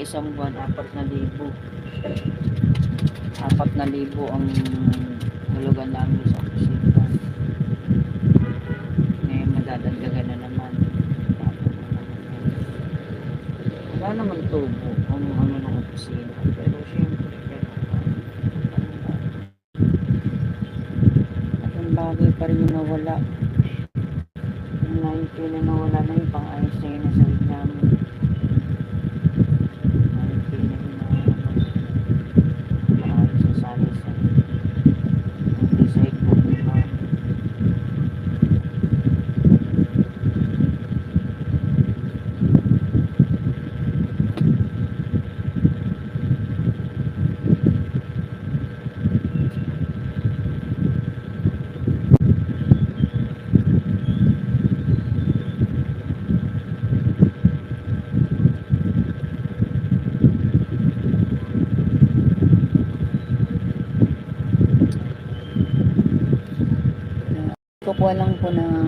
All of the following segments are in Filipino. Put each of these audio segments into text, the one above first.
isang buwan 4,000. 4,000 ang hulugan namin sa kusina. Ngayon madadagdagan na naman. Wala naman tubo kung ano ng kusina. Pero syempre, at ang bagay pa rin yung nawala. Yung 90 na nawala na yung pang-ayos na yun nasa namin. 90 na yun na pang-ayos sa salisan. Yung decide ko diba. Kukuha lang po ng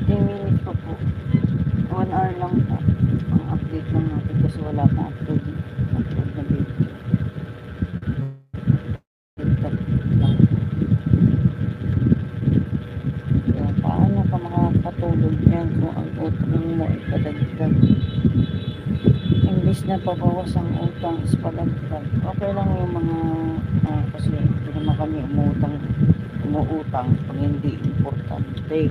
15 minutes po 1 hour lang po ang update lang natin kasi wala pang upload na video. Kaya paano ka makakatulog yan kung ang utang mo ipadagdag? Imbis na pabawas ang utang is padagdag. Okay lang yung mga kasi hindi naman kami umuutang pag hindi importante.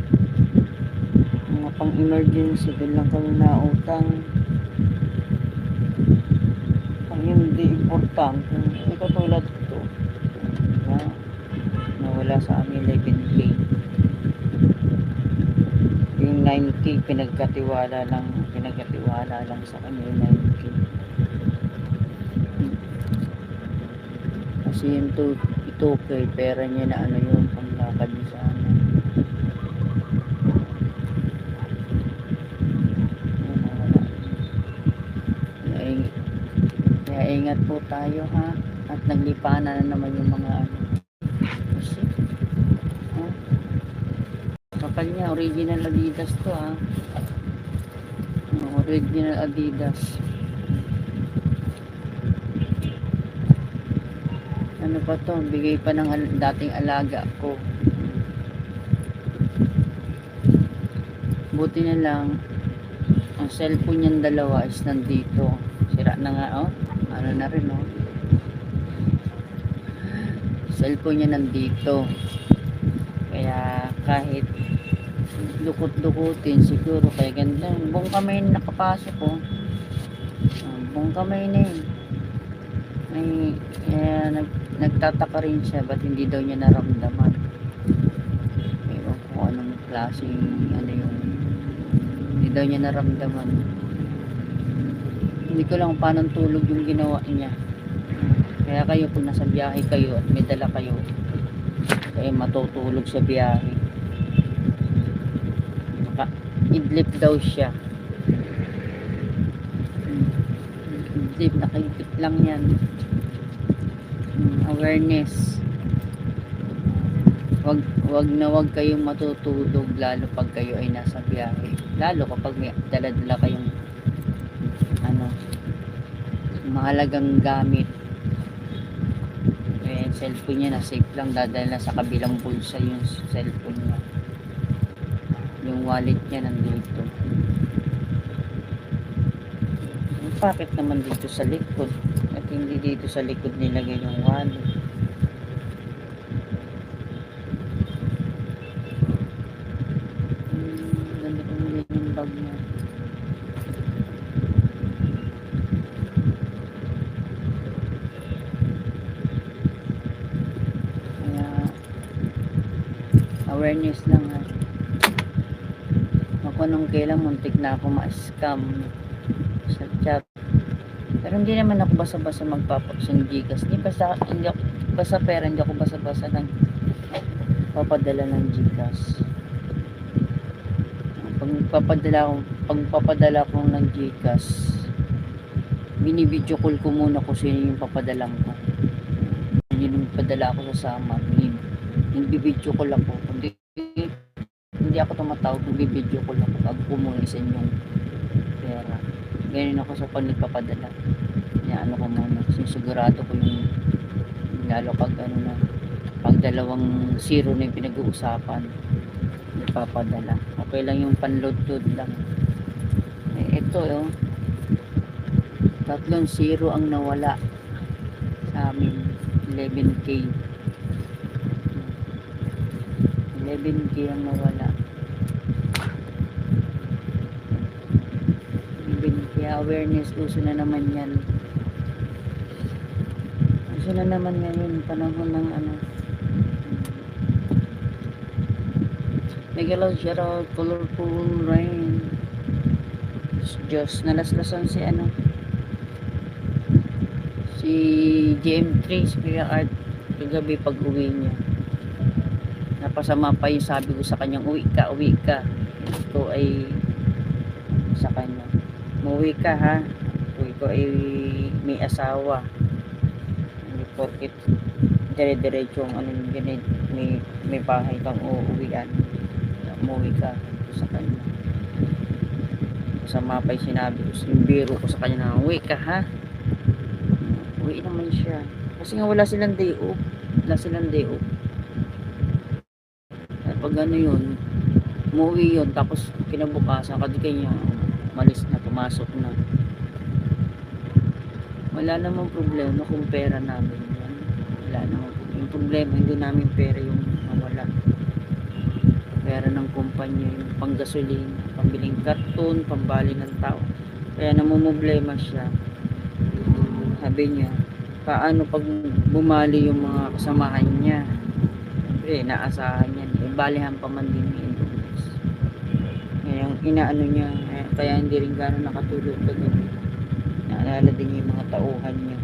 Mga pang emergency doon lang kami nautang. Pag hindi importante, hindi katulad ito na nawala sa amin 11K. Yung 9K pinagkatiwala lang sa kanya yung 9K. Kasi yung 2K pera niya na ano yung panglakad niya sa amin. Kaya ingat po tayo ha. At naglipana na naman yung mga ano. Kasi kapal niya, original Adidas to ha. Original Adidas. Ano pa to? Bigay pa ng dating alaga ko. Buti na lang ang cellphone niyang dalawa is nandito. Sira na nga oh. Ano na rin oh. Cellphone niya nandito. Kaya kahit dukot-dukutin siguro kaya ganda. Buong kamay na nakapasok oh. Buong kamay na yun. Nagtataka rin siya ba't hindi daw niya naramdaman. Ewan ko anong klaseng ano yung hindi daw niya naramdaman. Hindi ko lang paano tulog yung ginawa niya. Kaya kayo kung nasa biyahe kayo at may dala kayo kaya matutulog sa biyahe. Idlip daw siya. Idlip, nakaipit lang yan. Awareness. Wag kayong matutulog lalo pag kayo ay nasa biyahe. Lalo kapag may dala-dala kayong ano, mahalagang gamit. Cellphone niya na safe lang, dadala sa kabilang bulsa yung cellphone niya. Yung wallet niya nandito. Bakit naman dito sa likod? At hindi dito sa likod nilagay yung wallet. Ganda ko muli yung bag niya. Kaya awareness lang ha. Ako nung kailan muntik na ako ma-scam sa chat. Pero hindi naman ako basa-basa magpapaps ng Gcash. Hindi ako basa pera, hindi ako basa-basa ng papadala ng Gcash. Pag papadala ko ng Gcash, binibidyo call ko muna kung sino yung papadalang ko. Yun yung padala ko sa sama. Binibidyo call ako. Hindi hindi ako tumatawag, bibidyo ko lang pag pumulis yung pera. Ganyan ako sa pag nagpapadala. Ano ko muna, sisigurado ko yung lalo pag ano na, pag dalawang zero na yung pinag-uusapan, nagpapadala. Okay lang yung panload-load lang. Ito tatlong zero ang nawala sa amin. 11k 11k ang nawala. 11k awareness, uso na naman yan. Uso na naman ngayon, panahon ng ano. Miguel Shoutout, colorful rain. Diyos, nalaslasan si ano, si GM3, si Kuya Art, kagabi pag uwi niya. Napasama pa yung sabi ko sa kanyang, uwi ka. Ito ay sa kanya, umuwi ka ha. Uwi ko ay may asawa. Hindi porkit dire-diretso ang ano yun, may bahay kang uuwian. Umuwi ka sa kanya. Sa mapay sinabi ko, yung biro ko sa kanya na uwi ka ha. Uwi naman siya kasi nga wala silang day off. Pag ano yun, umuwi yun, tapos kinabukasan kadigay niya malis na, pumasok na. Wala namang problema kung pera namin yan. Wala namang problema. Yung problema, hindi namin pera yung mawala. Pera ng kumpanya, yung panggasolina, pambiling karton, pambali ng tao. Kaya namumblema siya. Sabi niya, paano pag bumali yung mga kasamahan niya? Siyempre, naasahan niya. Balihan pa man din yung Indonesia. Kaya inaano niya, kaya hindi rin gano'n nakatulog kagabi. Naalala din niya yung mga tauhan niya.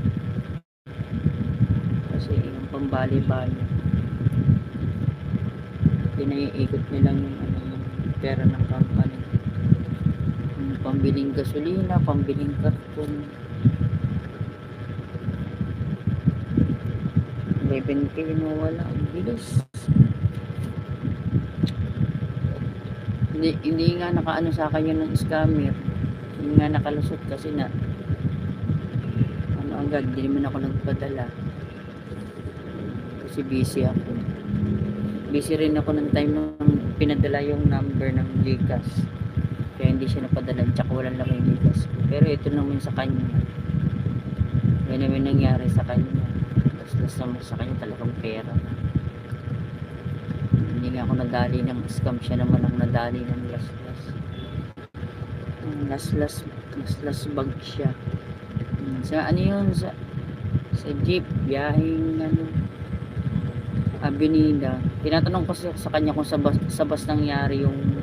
Kasi yung pambali-bali. Pinaiikot niya lang yung, yung pera ng company. Yung pambiling gasolina, pambiling karton. 11k mo wala. Ang bilis. Hindi nga nakaano sa akin yun ng scammer. Hindi nga nakalusot kasi na ano agad, hindi naman ako nagpadala. Kasi busy ako. Busy rin ako ng time nung pinadala yung number ng Gcash. Kaya hindi siya napadala. Tsaka walang laki yung Gcash. Pero ito naman sa kanya. Kaya naman nangyari sa kanya. Tapos naman sa kanya talagang pera. Hindi nga ako nadali ng scam, siya naman ang nadali ng last bag siya. Sa ano yun, sa jeep, biyaheng ano, Avenida. Tinatanong ko sa kanya kung sa bus nangyari yung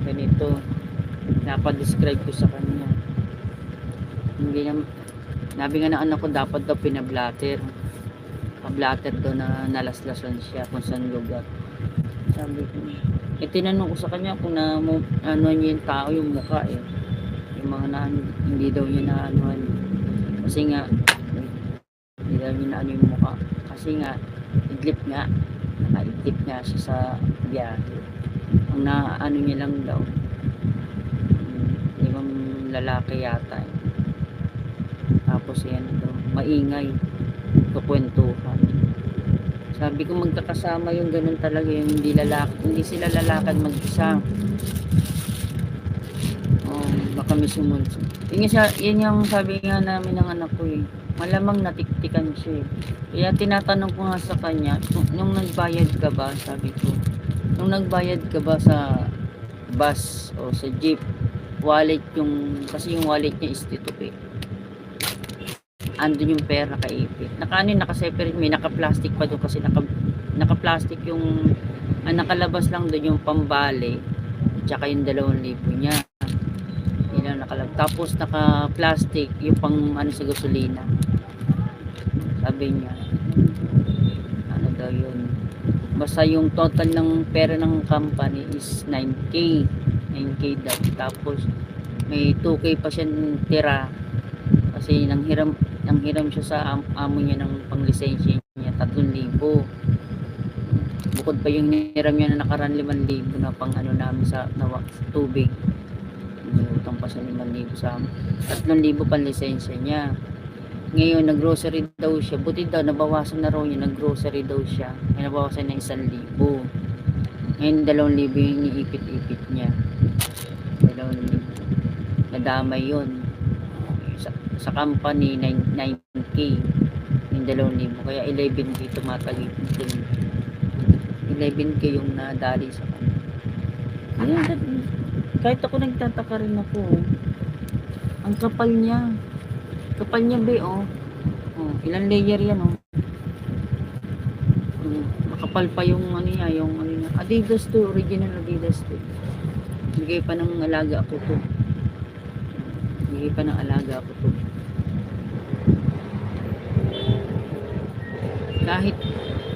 ganito. Napadescribe ko sa kanya. Hindi naman, nabi nga ng anak ko dapat daw pinablatter. Pablatter daw na nalaslasan siya kung saan lugar. Sabi ko, tinanong ko sa kanya kung ano niya yung tao, yung mukha yung mga hindi daw niya na ano, kasi nga hindi daw niya na ano yung mukha kasi nga nakaidlip nga siya sa biyahe. Ang naano niya lang daw ibang lalaki yata tapos yan daw maingay kukwentuhan. Sabi ko magkakasama yung ganun talaga, yung hindi sila lalakad mag-isa. Baka may sumunod. Yun yung sabi nga namin ng anak ko malamang natiktikan siya Kaya tinatanong ko nga sa kanya, nung nagbayad ka ba, sabi ko, nung nagbayad ka ba sa bus o sa jeep, wallet kasi yung wallet niya is dito andun yung pera nakaipit. Naka-separate, may naka-plastic pa doon kasi naka-plastic yung nakalabas lang doon yung pambali tsaka yung 2,000 niya. Yun ang nakalabas. Tapos naka-plastic yung pang sa gasolina. Sabi niya, ano daw yun. Basta yung total ng pera ng company is 9k. 9k daw. Tapos may 2k pa siya tira kasi nanghiram siya sa amo niya ng panglisensya niya 3,000. bukod pa yung niram niya na nakaraan 5,000 na pang ano namin sa tubig. May utang pa sa 5,000 sa amin. 3,000 pang lisensya niya. Ngayon, nag-grocery daw siya. Buti daw, nabawasan na raw niya. Nag-grocery daw siya. May nabawasan na 1,000. Ngayon, 2,000 yung iniipit-ipit niya. 2,000. Nadamay yun. Sa company, 9K. Yung 2,000. Kaya 11K tumatagit. 11K yung nadali sa kanya. Ayan, kahit ako nagtataka rin ako. Ang kapal niya. Kapal niya be, oh. Ilang layer yan, oh. Makapal pa yung ano niya, Adidas to, original Adidas to. Bigay pa ng alaga ko to.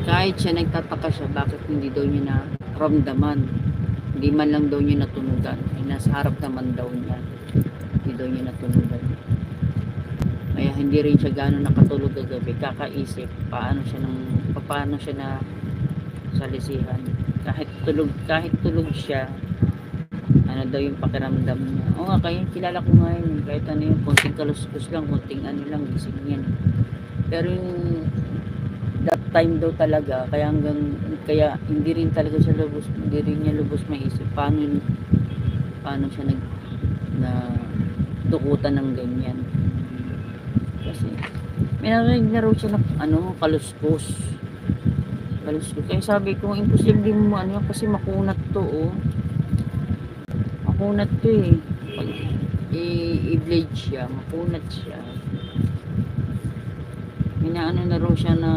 Kahit siya nagtataka siya, bakit hindi daw niya na ramdaman. Hindi man lang daw niya natunugan. Nasa harap naman daw niya. Hindi daw niya natunugan. Kaya hindi rin siya gano'n nakatulog kagabi. Kakaisip paano siya na salisihan. Kahit tulog siya, ano daw yung pakiramdam niya. O nga, kaya kilala ko nga yun. Kahit ano yung konting kaluskus lang, konting ano lang, gising yan. Pero yung that time daw talaga, kaya hindi rin niya lubos maisip paano siya na dukutan ng ganyan. Kasi may narinig na raw siya na kaluskos. Kaya sabi ko, imposible mo kasi makunat to, oh. Makunat to, eh. Pag i-blade siya, makunat siya. May na raw siya na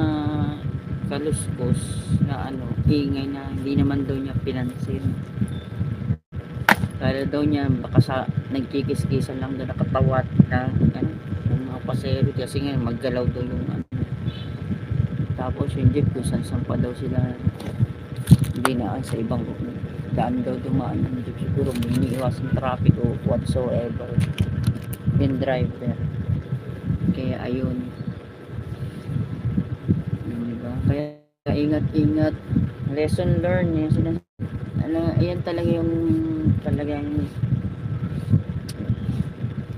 kaluskos na ingay na hindi naman daw niya pinansin. Kaya daw niya baka nagkikis-kisan lang daw, nakatawat na yung mga pasero kasi nga maggalaw daw yung tapos yung jeep kung saan pa daw sila hindi na sa ibang daan daw dumaan yung jeep, siguro may iniiwasang traffic o whatsoever yung driver. Kaya ayun, diba? Kaya ingat, lesson learned yan. Ayan talaga yung talagang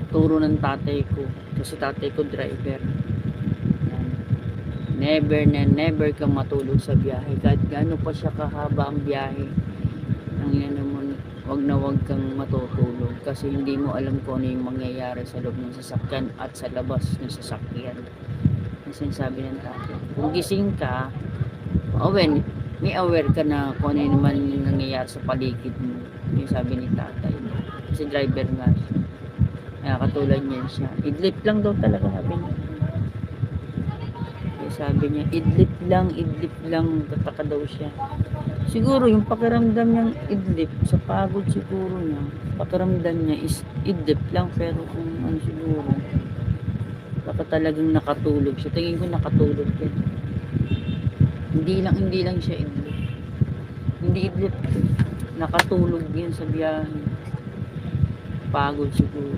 turo ng tatay ko, kasi tatay ko driver. Never kang matulog sa biyahe, kahit gaano pa siya kahaba ang biyahe. Wag kang matutulog kasi hindi mo alam kung ano yung mangyayari sa loob ng sasakyan at sa labas ng sasakyan. Kasi sabi ng tatay, kung gising ka, may aware ka na kung ano naman yung nangyayari sa paligid mo. Yung sabi ni tatay, kasi driver nga siya. Kaya katulad niya siya, idlip lang daw talaga, sabi niya, idlip lang, tataka daw siya. Siguro yung pakiramdam niyang idlip, sa pagod siguro niya, pakiramdam niya is idlip lang, pero kung siguro, baka talagang nakatulog siya. Tingin ko nakatulog yan. Hindi lang siya idlip. Hindi idlip, nakatulog yan sa biyahe. Pagod siguro.